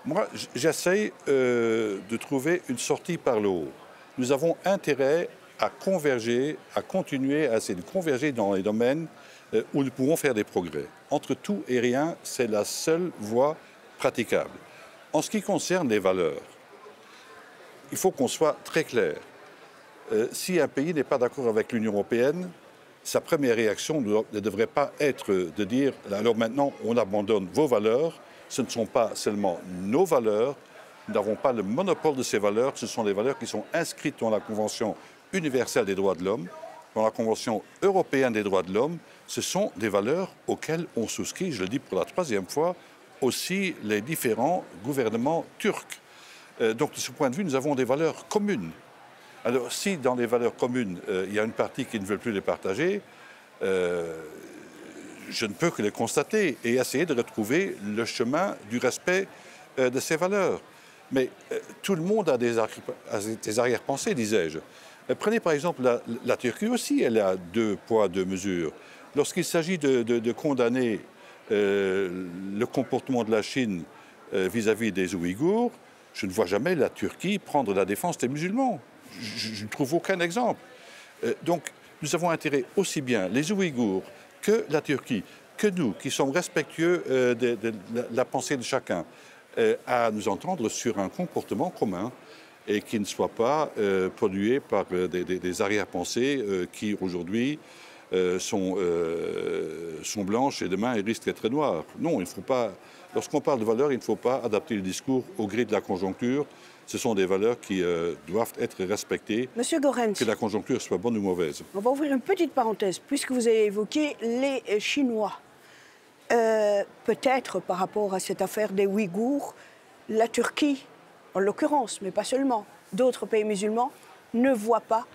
Moi, j'essaye de trouver une sortie par le haut. Nous avons intérêt à converger, à continuer à essayer de converger dans les domaines où nous pouvons faire des progrès. Entre tout et rien, c'est la seule voie praticable. En ce qui concerne les valeurs, il faut qu'on soit très clair. Si un pays n'est pas d'accord avec l'Union européenne, sa première réaction ne devrait pas être de dire « alors maintenant, on abandonne vos valeurs ». Ce ne sont pas seulement nos valeurs, nous n'avons pas le monopole de ces valeurs, ce sont des valeurs qui sont inscrites dans la Convention universelle des droits de l'homme, dans la Convention européenne des droits de l'homme. Ce sont des valeurs auxquelles on souscrit, je le dis pour la troisième fois, aussi les différents gouvernements turcs. Donc de ce point de vue, nous avons des valeurs communes. Alors si dans les valeurs communes, il y a une partie qui ne veut plus les partager, je ne peux que les constater et essayer de retrouver le chemin du respect de ces valeurs. Mais tout le monde a des arrière-pensées, disais-je. Prenez par exemple la Turquie aussi, elle a 2 poids, 2 mesures. Lorsqu'il s'agit de condamner le comportement de la Chine vis-à-vis des Ouïghours, je ne vois jamais la Turquie prendre la défense des musulmans. Je ne trouve aucun exemple. Donc, nous avons intérêt aussi bien les Ouïghours que la Turquie, que nous, qui sommes respectueux de la pensée de chacun, à nous entendre sur un comportement commun et qui ne soit pas pollué par des arrière-pensées qui, aujourd'hui, sont blanches et demain elles risquent d'être noires. Non, il ne faut pas. Lorsqu'on parle de valeurs, il ne faut pas adapter le discours au gré de la conjoncture. Ce sont des valeurs qui doivent être respectées, Monsieur Goerens, que la conjoncture soit bonne ou mauvaise. on va ouvrir une petite parenthèse, puisque vous avez évoqué les Chinois. Peut-être par rapport à cette affaire des Ouïghours, la Turquie, en l'occurrence, mais pas seulement, d'autres pays musulmans, ne voient pas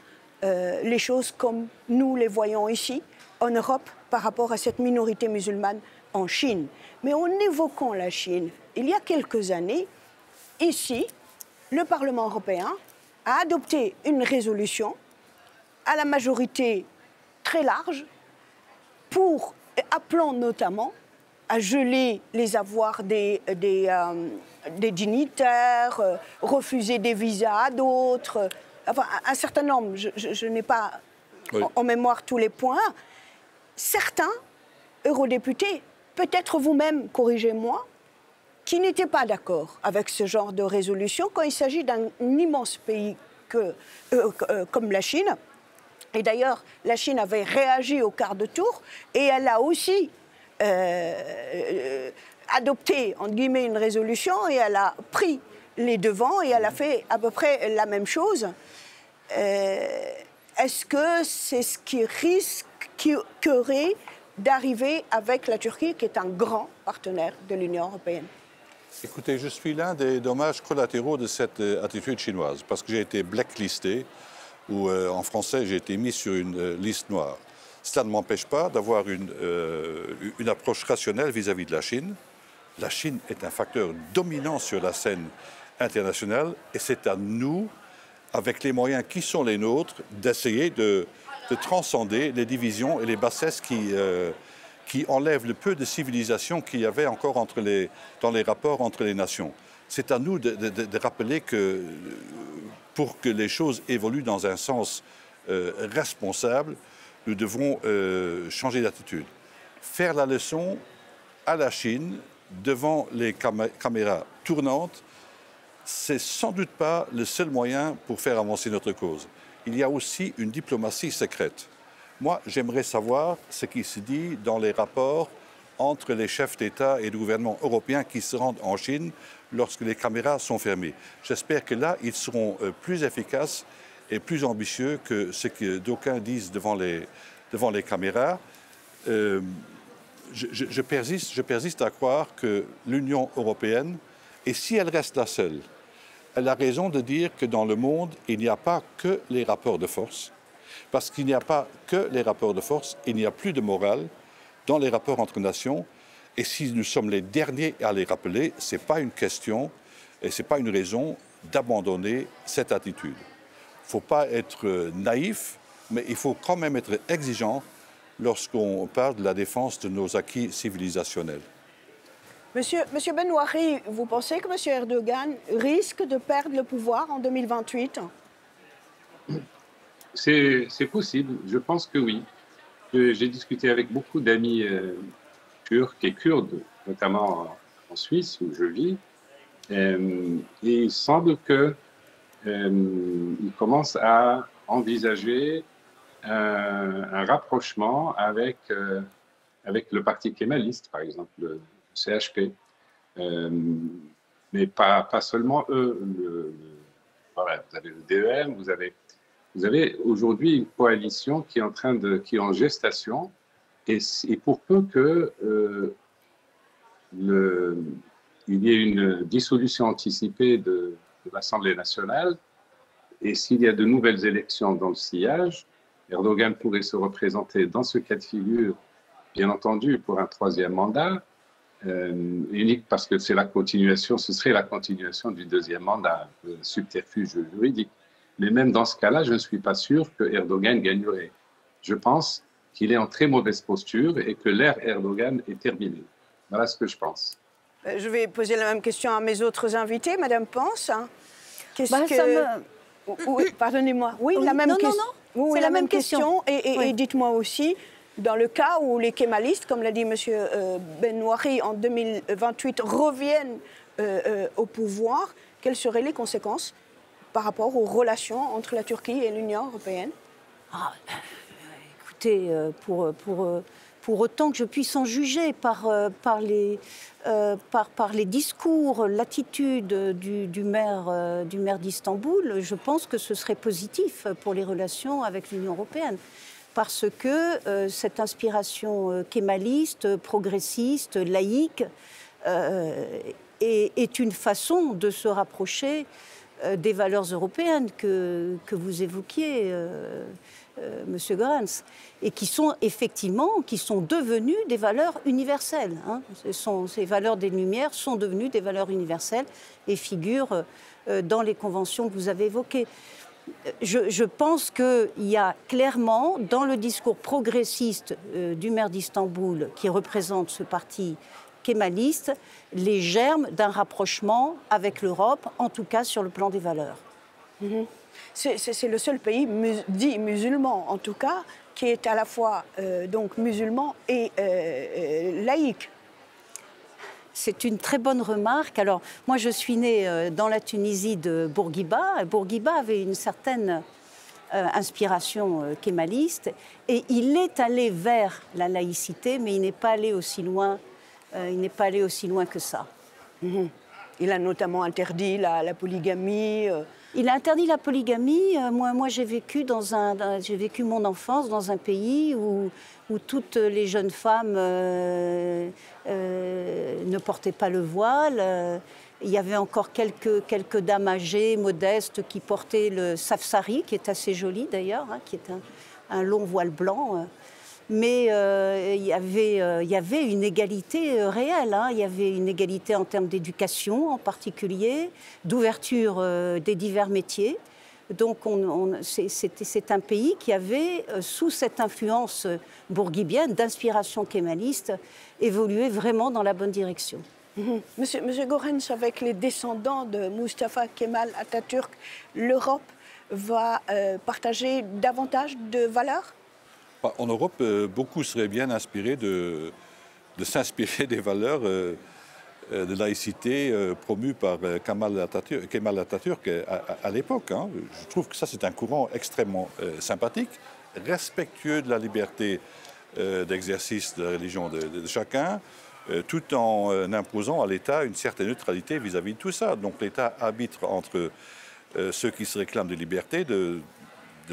les choses comme nous les voyons ici, en Europe, par rapport à cette minorité musulmane en Chine. Mais en évoquant la Chine, il y a quelques années, ici, le Parlement européen a adopté une résolution à la majorité très large appelant notamment à geler les avoirs des dignitaires, refuser des visas à d'autres, enfin un certain nombre, je n'ai pas en mémoire tous les points. Certains eurodéputés, peut-être vous-même, corrigez-moi, qui n'étaient pas d'accord avec ce genre de résolution quand il s'agit d'un immense pays comme la Chine. Et d'ailleurs, la Chine avait réagi au quart de tour et elle a aussi adopté, entre guillemets, une résolution et elle a pris les devants et elle a fait à peu près la même chose. Est-ce que c'est ce qui risquerait d'arriver avec la Turquie, qui est un grand partenaire de l'Union européenne? Écoutez, je suis l'un des dommages collatéraux de cette attitude chinoise, parce que j'ai été blacklisté, ou en français, j'ai été mis sur une liste noire. Cela ne m'empêche pas d'avoir une approche rationnelle vis-à-vis de la Chine. La Chine est un facteur dominant sur la scène internationale, et c'est à nous, avec les moyens qui sont les nôtres, d'essayer de transcender les divisions et les bassesses qui enlèvent le peu de civilisation qu'il y avait encore dans les rapports entre les nations. C'est à nous de rappeler que pour que les choses évoluent dans un sens responsable, nous devons changer d'attitude. Faire la leçon à la Chine devant les caméras tournantes, c'est sans doute pas le seul moyen pour faire avancer notre cause. Il y a aussi une diplomatie secrète. Moi, j'aimerais savoir ce qui se dit dans les rapports entre les chefs d'État et de gouvernement européens qui se rendent en Chine lorsque les caméras sont fermées. J'espère que là, ils seront plus efficaces et plus ambitieux que ce que d'aucuns disent devant les caméras. Je persiste à croire que l'Union européenne, et si elle reste la seule, elle a raison de dire que dans le monde, il n'y a pas que les rapports de force. Parce qu'il n'y a pas que les rapports de force, il n'y a plus de morale dans les rapports entre nations. Et si nous sommes les derniers à les rappeler, ce n'est pas une question et ce n'est pas une raison d'abandonner cette attitude. Il ne faut pas être naïf, mais il faut quand même être exigeant lorsqu'on parle de la défense de nos acquis civilisationnels. Monsieur Benouari, vous pensez que M. Erdogan risque de perdre le pouvoir en 2028 ? C'est possible, je pense que oui. J'ai discuté avec beaucoup d'amis turcs et kurdes, notamment en Suisse où je vis, et il semble qu'ils commencent à envisager un rapprochement avec le parti kémaliste, par exemple, le CHP. Mais pas seulement eux. Voilà, vous avez le DEM, vous avez aujourd'hui une coalition qui est en gestation, et pour peu que il y ait une dissolution anticipée de l'Assemblée nationale, et s'il y a de nouvelles élections dans le sillage, Erdogan pourrait se représenter dans ce cas de figure, bien entendu, pour un troisième mandat, unique parce que ce serait la continuation du deuxième mandat, subterfuge juridique. Mais même dans ce cas-là, je ne suis pas sûr que Erdogan gagnerait. Je pense qu'il est en très mauvaise posture et que l'ère Erdogan est terminée. Voilà ce que je pense. Je vais poser la même question à mes autres invités. Madame Pense, Oui, pardonnez-moi. Oui, la même question. Oui, c'est la même question. Et dites-moi aussi, dans le cas où les kémalistes, comme l'a dit M. Benouari, en 2028 reviennent au pouvoir, quelles seraient les conséquences par rapport aux relations entre la Turquie et l'Union européenne? écoutez, pour autant que je puisse en juger par les discours, l'attitude du maire d'Istanbul, je pense que ce serait positif pour les relations avec l'Union européenne. Parce que cette inspiration kémaliste, progressiste, laïque, est une façon de se rapprocher des valeurs européennes que vous évoquiez, Monsieur Goerens, et qui sont devenues des valeurs universelles. Hein. Ces valeurs des Lumières sont devenues des valeurs universelles et figurent dans les conventions que vous avez évoquées. Je pense qu'il y a clairement, dans le discours progressiste du maire d'Istanbul, qui représente ce parti kémaliste, les germes d'un rapprochement avec l'Europe, en tout cas sur le plan des valeurs. Mmh. C'est le seul pays dit musulman, en tout cas, qui est à la fois donc musulman et laïque. C'est une très bonne remarque. Alors, moi, je suis née dans la Tunisie de Bourguiba. Bourguiba avait une certaine inspiration kémaliste, et il est allé vers la laïcité, mais il n'est pas allé aussi loin. Il n'est pas allé aussi loin que ça. Mmh. Il a notamment interdit la polygamie. Il a interdit la polygamie. Moi, j'ai vécu mon enfance dans un pays où toutes les jeunes femmes ne portaient pas le voile. Il y avait encore quelques dames âgées, modestes, qui portaient le safsari, qui est assez joli d'ailleurs, hein, qui est un long voile blanc. Mais il y avait une égalité réelle. Hein. Il y avait une égalité en termes d'éducation en particulier, d'ouverture des divers métiers. Donc c'est un pays qui avait, sous cette influence bourguibienne, d'inspiration kémaliste, évolué vraiment dans la bonne direction. Mmh. Monsieur Goerens, avec les descendants de Mustafa Kemal Atatürk, l'Europe va partager davantage de valeurs ? En Europe, beaucoup seraient bien inspirés de s'inspirer des valeurs de laïcité promues par Kemal Atatürk à l'époque. Hein. Je trouve que ça, c'est un courant extrêmement sympathique, respectueux de la liberté d'exercice de la religion de chacun, tout en imposant à l'État une certaine neutralité vis-à-vis de tout ça. Donc l'État arbitre entre ceux qui se réclament de liberté, de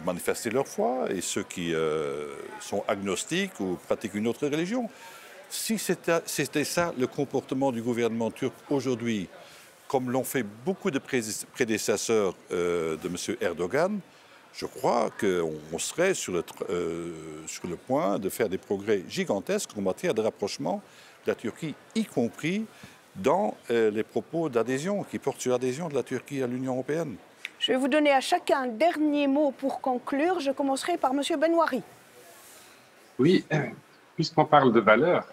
manifester leur foi, et ceux qui sont agnostiques ou pratiquent une autre religion. Si c'était ça le comportement du gouvernement turc aujourd'hui, comme l'ont fait beaucoup de prédécesseurs de M. Erdogan, je crois qu'on serait sur le point de faire des progrès gigantesques en matière de rapprochement de la Turquie, y compris dans les propos d'adhésion, qui portent sur l'adhésion de la Turquie à l'Union européenne. Je vais vous donner à chacun un dernier mot pour conclure. Je commencerai par M. Benouari. Oui, puisqu'on parle de valeurs,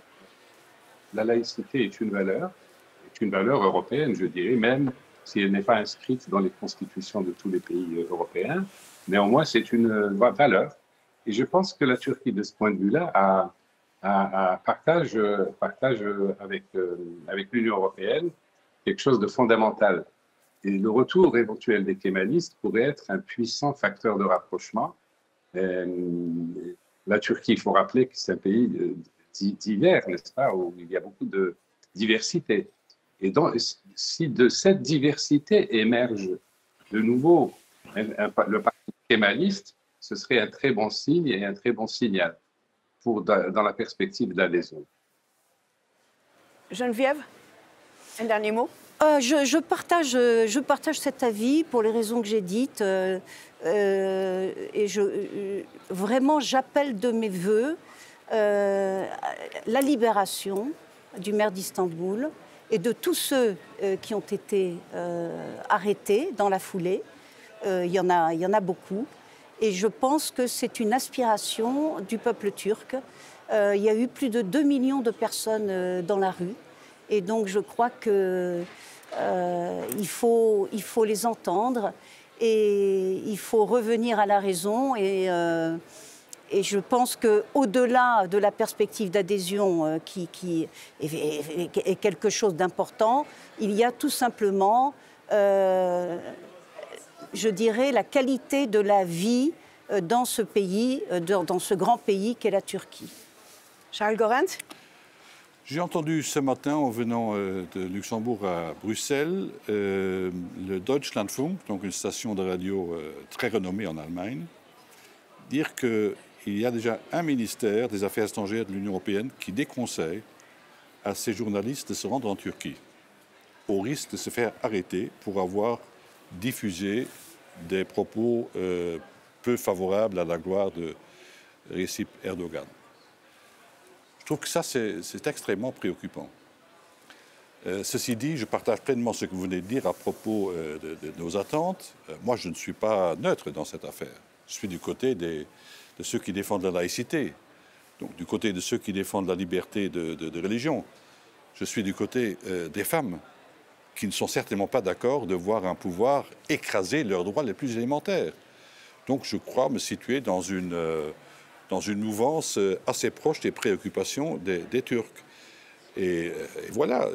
la laïcité est une valeur européenne, je dirais, même si elle n'est pas inscrite dans les constitutions de tous les pays européens. Néanmoins, c'est une valeur. Et je pense que la Turquie, de ce point de vue-là, partage avec l'Union européenne quelque chose de fondamental. Et le retour éventuel des kémalistes pourrait être un puissant facteur de rapprochement. La Turquie, il faut rappeler que c'est un pays divers, n'est-ce pas, où il y a beaucoup de diversité. Et donc, si de cette diversité émerge de nouveau le parti kémaliste, ce serait un très bon signe et un très bon signal dans la perspective de l'adhésion. Geneviève, un dernier mot ? Je partage cet avis pour les raisons que j'ai dites. Et vraiment, j'appelle de mes voeux la libération du maire d'Istanbul et de tous ceux qui ont été arrêtés dans la foulée. Il y en a beaucoup. Et je pense que c'est une aspiration du peuple turc. Il y a eu plus de 2 millions de personnes dans la rue. Et donc, je crois qu'il faut les entendre et il faut revenir à la raison. Et je pense qu'au-delà de la perspective d'adhésion qui est quelque chose d'important, il y a tout simplement, je dirais, la qualité de la vie dans ce pays, dans ce grand pays qu'est la Turquie. Charles Goerens? J'ai entendu ce matin, en venant de Luxembourg à Bruxelles, le Deutschlandfunk, donc une station de radio très renommée en Allemagne, dire qu'il y a déjà un ministère des Affaires étrangères de l'Union européenne qui déconseille à ces journalistes de se rendre en Turquie, au risque de se faire arrêter pour avoir diffusé des propos peu favorables à la gloire de Recep Erdogan. Je trouve que ça, c'est extrêmement préoccupant. Ceci dit, je partage pleinement ce que vous venez de dire à propos de nos attentes. Moi, je ne suis pas neutre dans cette affaire. Je suis du côté de ceux qui défendent la laïcité, donc du côté de ceux qui défendent la liberté de religion. Je suis du côté des femmes qui ne sont certainement pas d'accord de voir un pouvoir écraser leurs droits les plus élémentaires. Donc je crois me situer dans une mouvance assez proche des préoccupations des Turcs. Et voilà,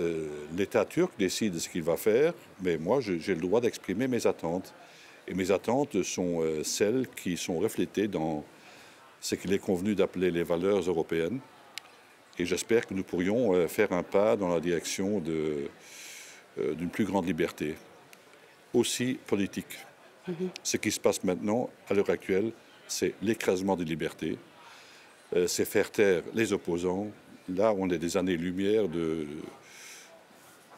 l'État turc décide de ce qu'il va faire, mais moi j'ai le droit d'exprimer mes attentes. Et mes attentes sont celles qui sont reflétées dans ce qu'il est convenu d'appeler les valeurs européennes. Et j'espère que nous pourrions faire un pas dans la direction d'une plus grande liberté, aussi politique. Ce qui se passe maintenant, à l'heure actuelle, c'est l'écrasement des libertés, c'est faire taire les opposants. Là, on est des années-lumière de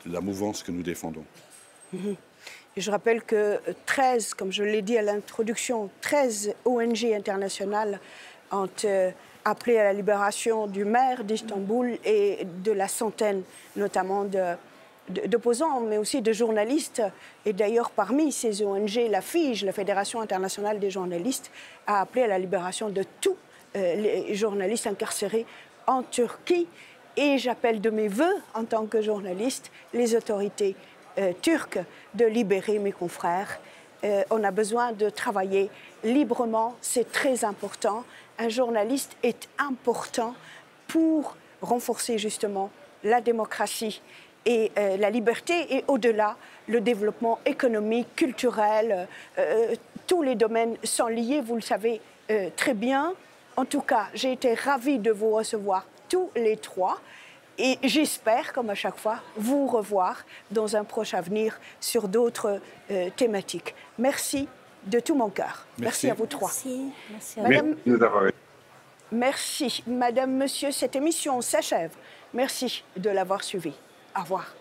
la mouvance que nous défendons. Et je rappelle que 13, comme je l'ai dit à l'introduction, 13 ONG internationales ont appelé à la libération du maire d'Istanbul et de la centaine, notamment d'opposants, mais aussi de journalistes. Et d'ailleurs, parmi ces ONG, la FIJ, la Fédération internationale des journalistes, a appelé à la libération de tous les journalistes incarcérés en Turquie. Et j'appelle de mes vœux, en tant que journaliste, les autorités turques de libérer mes confrères. On a besoin de travailler librement, c'est très important. Un journaliste est important pour renforcer justement la démocratie et la liberté, et au-delà, le développement économique, culturel. Tous les domaines sont liés, vous le savez très bien. En tout cas, j'ai été ravie de vous recevoir tous les trois. Et j'espère, comme à chaque fois, vous revoir dans un proche avenir sur d'autres thématiques. Merci de tout mon cœur. Merci à vous trois. Merci. Merci à Madame, Merci de nous avoir. merci. Madame, Monsieur, cette émission s'achève. Merci de l'avoir suivie. Au revoir.